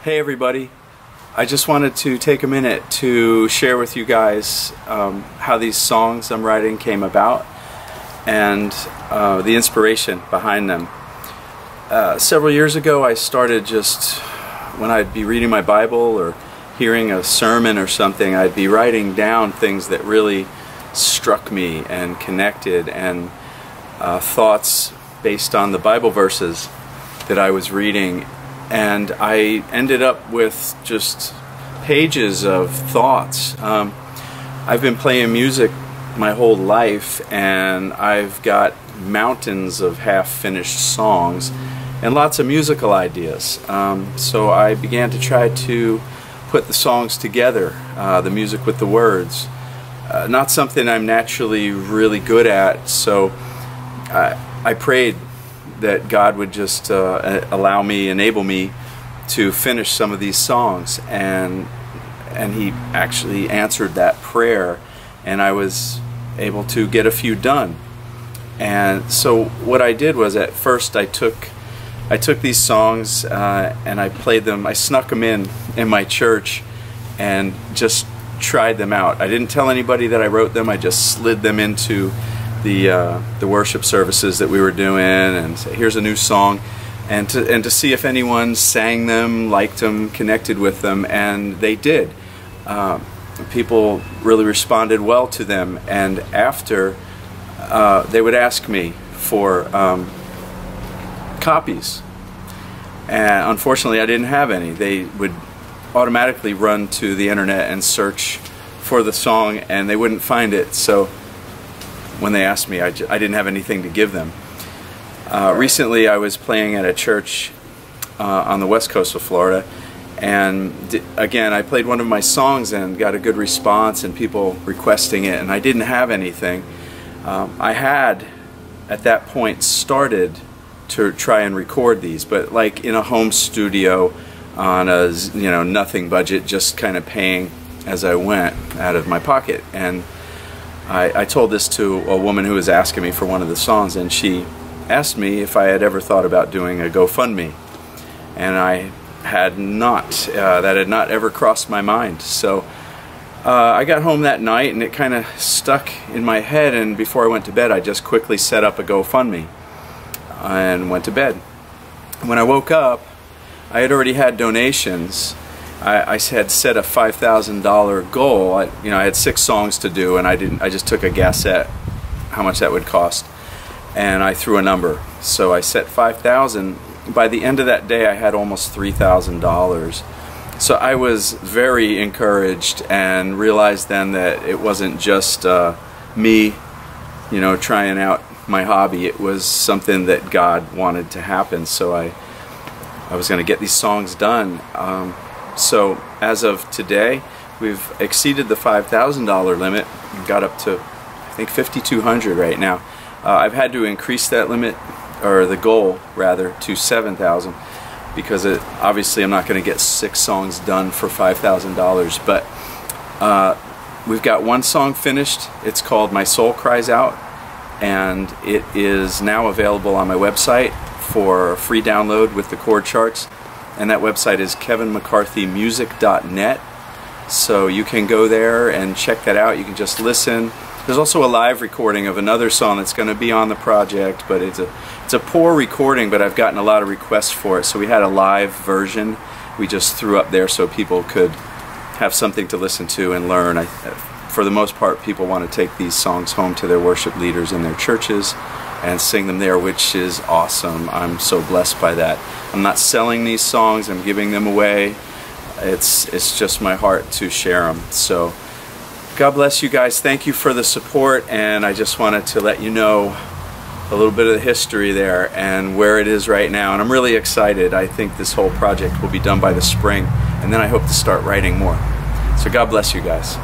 Hey everybody, I just wanted to take a minute to share with you guys how these songs I'm writing came about and the inspiration behind them. Several years ago I started just, when I'd be reading my Bible or hearing a sermon or something, I'd be writing down things that really struck me and connected, and thoughts based on the Bible verses that I was reading. And I ended up with just pages of thoughts. I've been playing music my whole life, and I've got mountains of half-finished songs and lots of musical ideas. So I began to try to put the songs together, the music with the words. Not something I'm naturally really good at, so I prayed that God would just enable me to finish some of these songs, and He actually answered that prayer, and I was able to get a few done. And so what I did was, at first I took these songs and I played them. I snuck them in my church and just tried them out. I didn't tell anybody that I wrote them. I just slid them into the worship services that we were doing, and say, here's a new song, and to see if anyone sang them, liked them, connected with them, and they did. People really responded well to them, and after they would ask me for copies, and unfortunately I didn't have any. They would automatically run to the internet and search for the song, and they wouldn't find it. So when they asked me, I didn't have anything to give them. Recently I was playing at a church on the west coast of Florida, and again I played one of my songs and got a good response and people requesting it, and I didn't have anything. I had at that point started to try and record these, but like in a home studio on a nothing budget, just kind of paying as I went out of my pocket. And I told this to a woman who was asking me for one of the songs, and she asked me if I had ever thought about doing a GoFundMe, and I had not. That had not ever crossed my mind. So I got home that night and it kind of stuck in my head, and before I went to bed I just quickly set up a GoFundMe and went to bed. When I woke up, I had already had donations. I had set a $5,000 goal. I had 6 songs to do, and I just took a guess at how much that would cost, and I threw a number. So I set $5,000. By the end of that day I had almost $3,000. So I was very encouraged, and realized then that it wasn't just me trying out my hobby. It was something that God wanted to happen. So I was going to get these songs done. So as of today, we've exceeded the $5,000 limit and got up to, I think, $5,200 right now. I've had to increase that limit, or the goal rather, to $7,000, because obviously I'm not going to get 6 songs done for $5,000. But we've got one song finished. It's called My Soul Cries Out, and it is now available on my website for free download with the chord charts. And that website is kevinmccarthymusic.net. So you can go there and check that out. You can just listen. There's also a live recording of another song that's going to be on the project, but it's a poor recording, but I've gotten a lot of requests for it. So we had a live version we just threw up there so people could have something to listen to and learn. For the most part, people want to take these songs home to their worship leaders in their churches and sing them there, which is awesome. I'm so blessed by that. I'm not selling these songs, I'm giving them away. It's just my heart to share them. So God bless you guys. Thank you for the support, and I just wanted to let you know a little bit of the history there and where it is right now. And I'm really excited. I think this whole project will be done by the spring, and then I hope to start writing more. So God bless you guys.